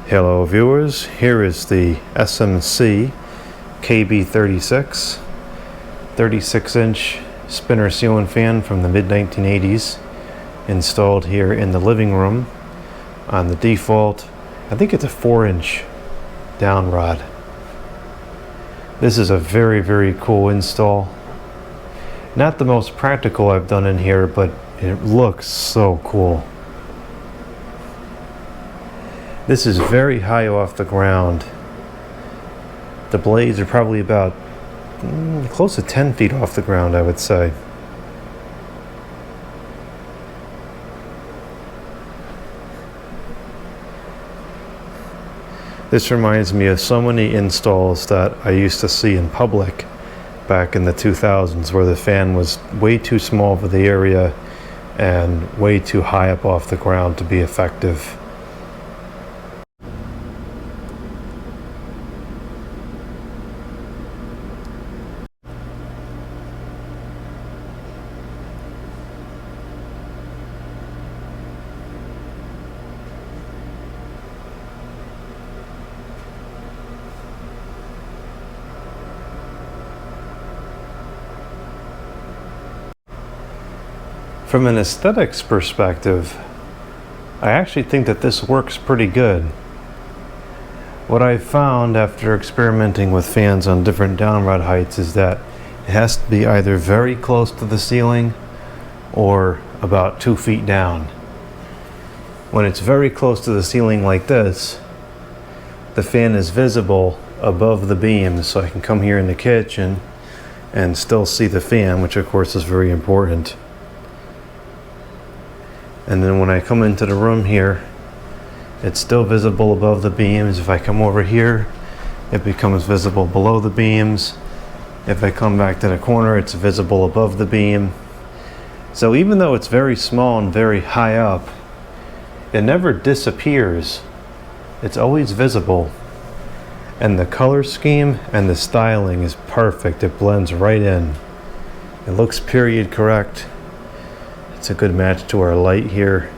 Hello viewers, here is the SMC KB-36 36-inch spinner ceiling fan from the mid-1980s, installed here in the living room on the default, I think it's a 4-inch Downrod. This is a very cool install. Not the most practical I've done in here, but it looks so cool. This is very high off the ground. The blades are probably about close to 10 feet off the ground, I would say. This reminds me of so many installs that I used to see in public back in the 2000s, where the fan was way too small for the area and way too high up off the ground to be effective. From an aesthetics perspective, I actually think that this works pretty good. What I've found after experimenting with fans on different downrod heights is that it has to be either very close to the ceiling or about 2 feet down. When it's very close to the ceiling like this, the fan is visible above the beams, so I can come here in the kitchen and still see the fan, which of course is very important. And then when I come into the room here, it's still visible above the beams. If I come over here, it becomes visible below the beams. If I come back to the corner, it's visible above the beam. So even though it's very small and very high up, it never disappears. It's always visible. And the color scheme and the styling is perfect. It blends right in. It looks period correct. It's a good match to our light here.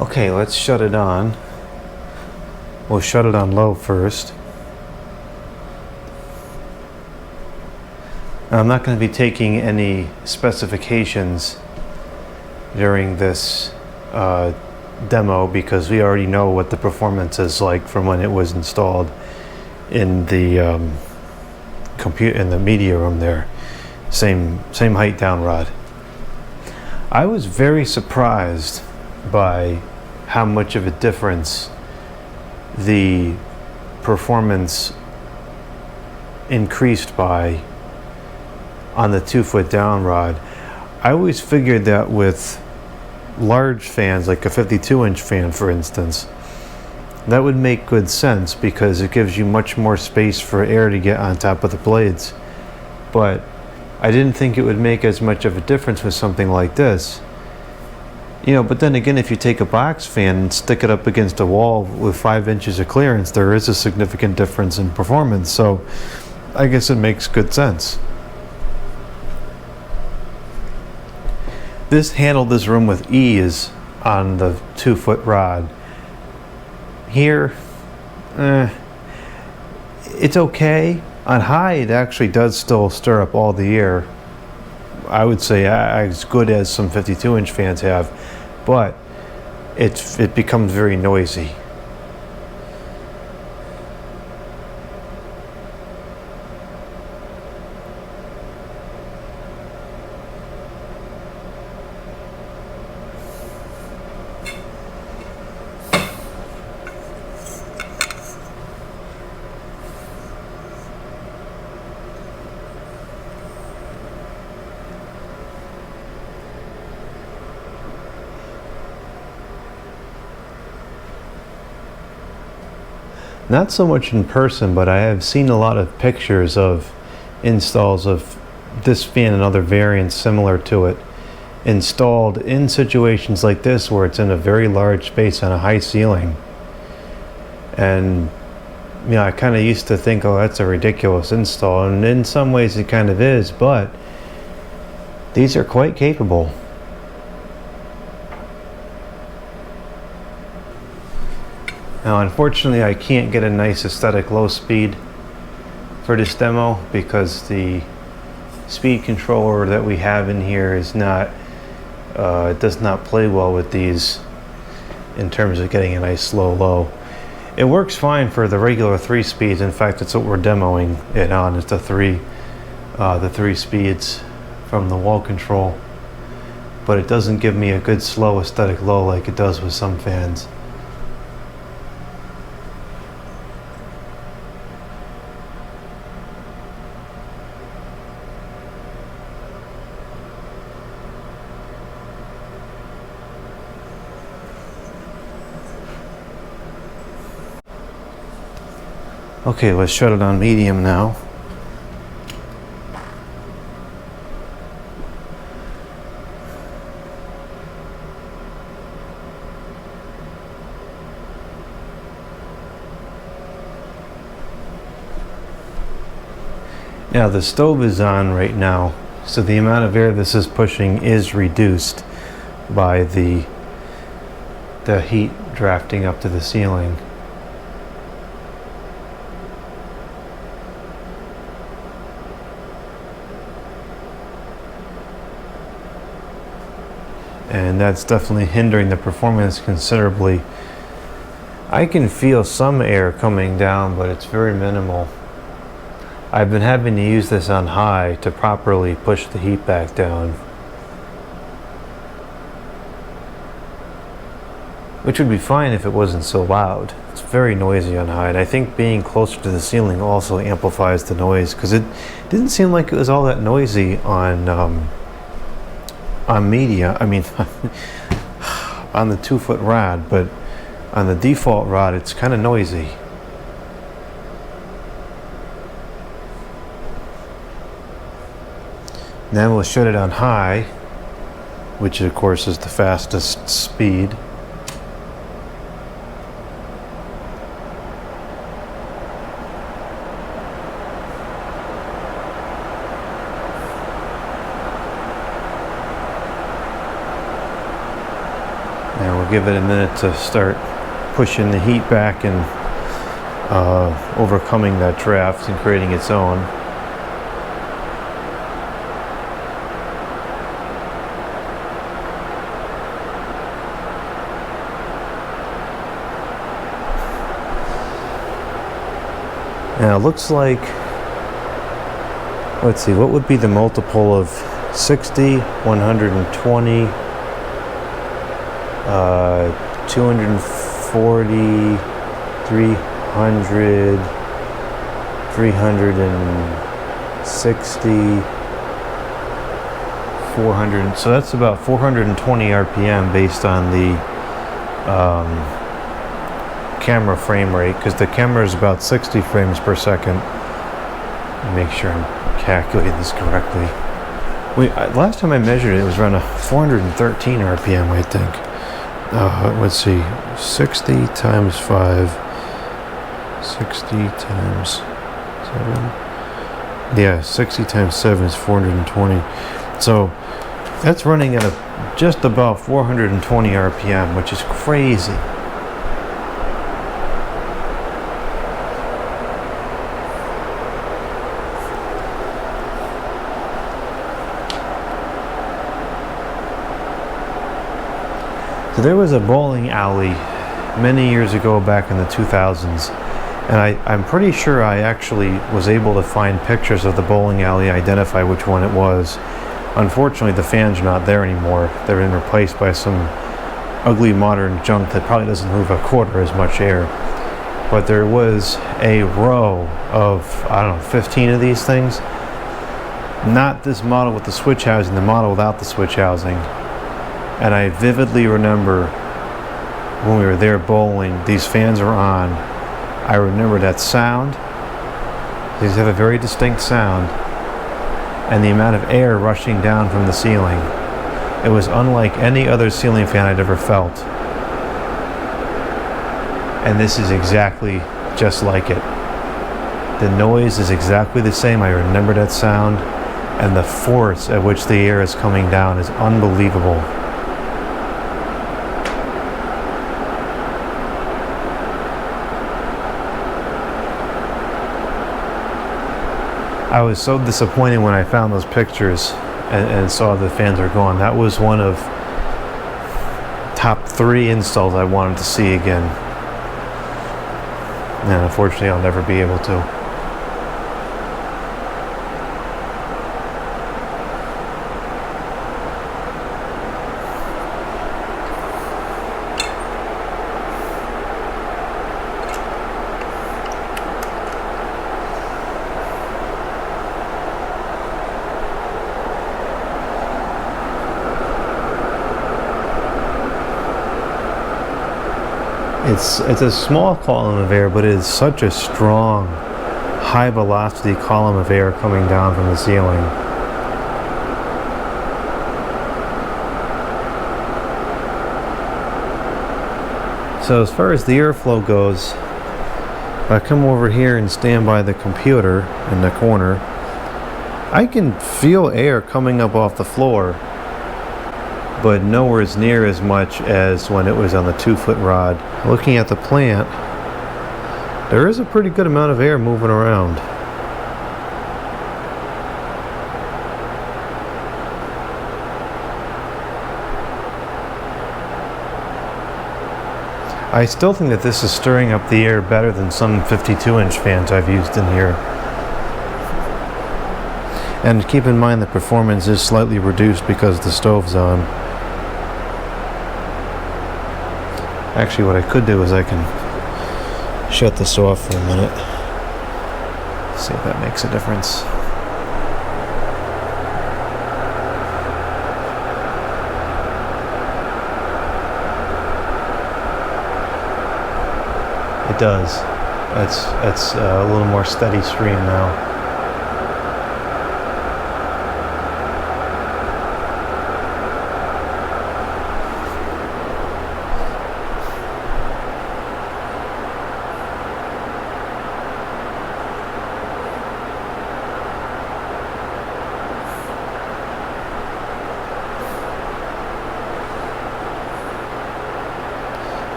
Okay, let's shut it on. We'll shut it on low first. I'm not going to be taking any specifications during this demo because we already know what the performance is like from when it was installed in the in the media room there. Same height downrod. I was very surprised by how much of a difference the performance increased by on the 2-foot downrod. I always figured that with large fans, like a 52-inch fan for instance, that would make good sense because it gives you much more space for air to get on top of the blades. But I didn't think it would make as much of a difference with something like this. You know, but then again, if you take a box fan and stick it up against a wall with 5 inches of clearance, there is a significant difference in performance. So I guess it makes good sense. This handle, this room with ease on the 2-foot rod. Here, it's okay. On high, it actually does still stir up all the air. I would say as good as some 52-inch fans have, but it becomes very noisy. Not so much in person, but I have seen a lot of pictures of installs of this fan and other variants similar to it installed in situations like this where it's in a very large space on a high ceiling. And you know, I kind of used to think, oh, that's a ridiculous install, and in some ways it kind of is, but these are quite capable. Now, unfortunately, I can't get a nice aesthetic low speed for this demo because the speed controller that we have in here is not, it does not play well with these in terms of getting a nice slow low. It works fine for the regular 3 speeds. In fact, it's what we're demoing it on. It's the three speeds from the wall control, but it doesn't give me a good slow aesthetic low like it does with some fans. Okay, let's shut it on medium now. Now the stove is on right now, so the amount of air this is pushing is reduced by the heat drafting up to the ceiling. And that's definitely hindering the performance considerably. I can feel some air coming down, but it's very minimal. I've been having to use this on high to properly push the heat back down, which would be fine if it wasn't so loud. It's very noisy on high, and I think being closer to the ceiling also amplifies the noise, because it didn't seem like it was all that noisy on media, I mean on the 2-foot rod, but on the default rod it's kind of noisy. Then we'll shut it on high, which of course is the fastest speed. And we'll give it a minute to start pushing the heat back and overcoming that draft and creating its own. Now it looks like, let's see, what would be the multiple of 60, 120, 240, 300, 360, 400. So that's about 420 RPM based on the camera frame rate, because the camera is about 60 frames per second. Make sure I'm calculating this correctly. Last time I measured it, it was around a 413 RPM, I think. Let's see, 60 times 5, 60 times 7. Yeah, 60 times 7 is 420. So that's running at just about 420 RPM, which is crazy. So there was a bowling alley many years ago back in the 2000s, and I'm pretty sure I actually was able to find pictures of the bowling alley, identify which one it was. Unfortunately, the fans are not there anymore. They've been replaced by some ugly modern junk that probably doesn't move a quarter as much air. But there was a row of, I don't know, 15 of these things. Not this model with the switch housing, the model without the switch housing. And I vividly remember when we were there bowling, these fans are on. I remember that sound. These have a very distinct sound. And the amount of air rushing down from the ceiling. It was unlike any other ceiling fan I'd ever felt. And this is exactly just like it. The noise is exactly the same. I remember that sound. And the force at which the air is coming down is unbelievable. I was so disappointed when I found those pictures and saw the fans are gone. That was one of top 3 installs I wanted to see again. And unfortunately, I'll never be able to. It's a small column of air, but it is such a strong, high velocity column of air coming down from the ceiling. So as far as the airflow goes, if I come over here and stand by the computer in the corner, I can feel air coming up off the floor, but nowhere near as much as when it was on the 2-foot rod. Looking at the plant, there is a pretty good amount of air moving around. I still think that this is stirring up the air better than some 52-inch fans I've used in here. And keep in mind the performance is slightly reduced because the stove's on. Actually, what I could do is I can shut this off for a minute. See if that makes a difference. It does. It's a little more steady stream now.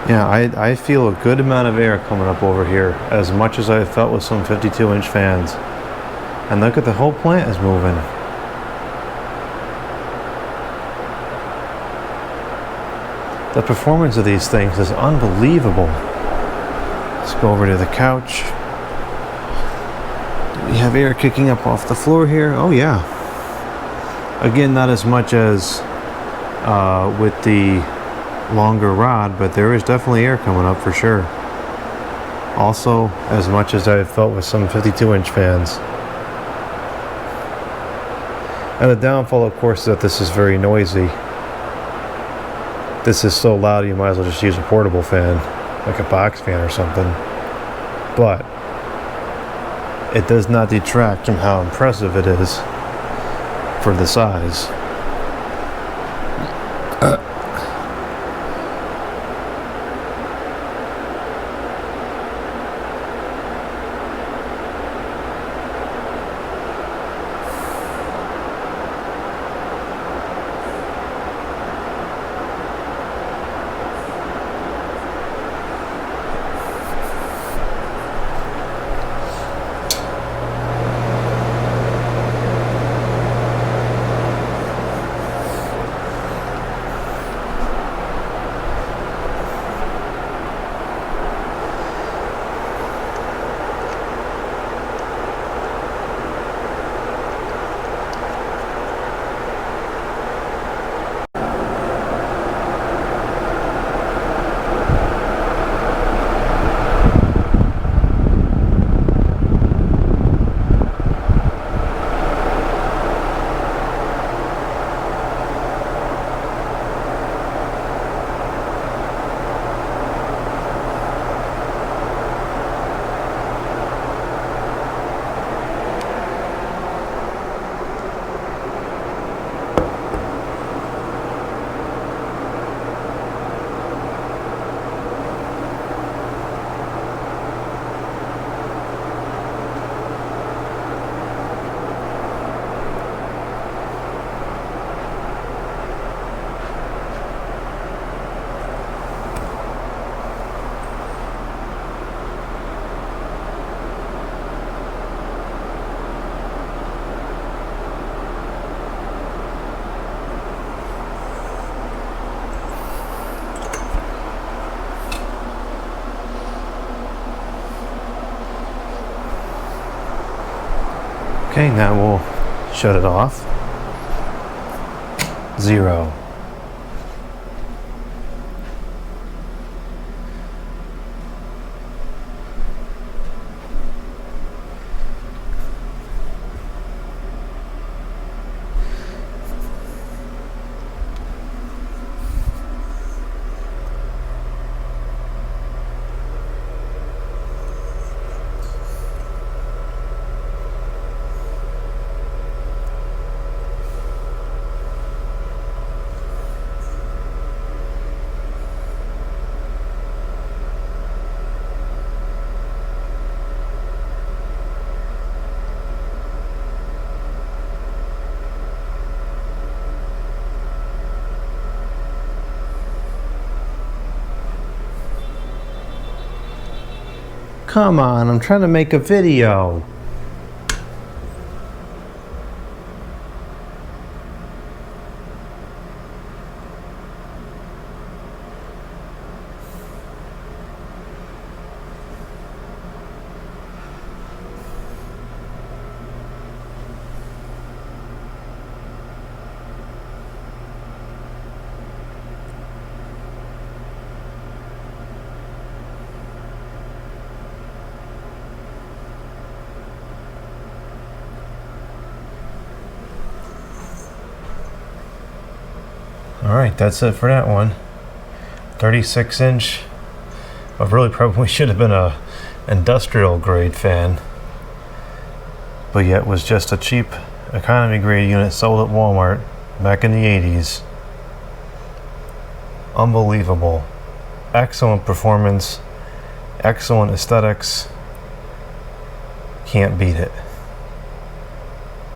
Yeah, I feel a good amount of air coming up over here, as much as I felt with some 52-inch fans. And look at the whole plant is moving. The performance of these things is unbelievable. Let's go over to the couch. We have air kicking up off the floor here. Oh yeah. Again, not as much as with the longer rod, but there is definitely air coming up for sure. Also, as much as I felt with some 52-inch fans. And the downfall, of course, is that this is very noisy. This is so loud you might as well just use a portable fan, like a box fan or something. But it does not detract from how impressive it is. for the size. Okay, now we'll shut it off. 0. Come on, I'm trying to make a video. Alright, that's it for that one. 36-inch. I really probably should have been a industrial grade fan, but yet was just a cheap economy grade unit sold at Walmart back in the 80s. Unbelievable. Excellent performance, excellent aesthetics. Can't beat it.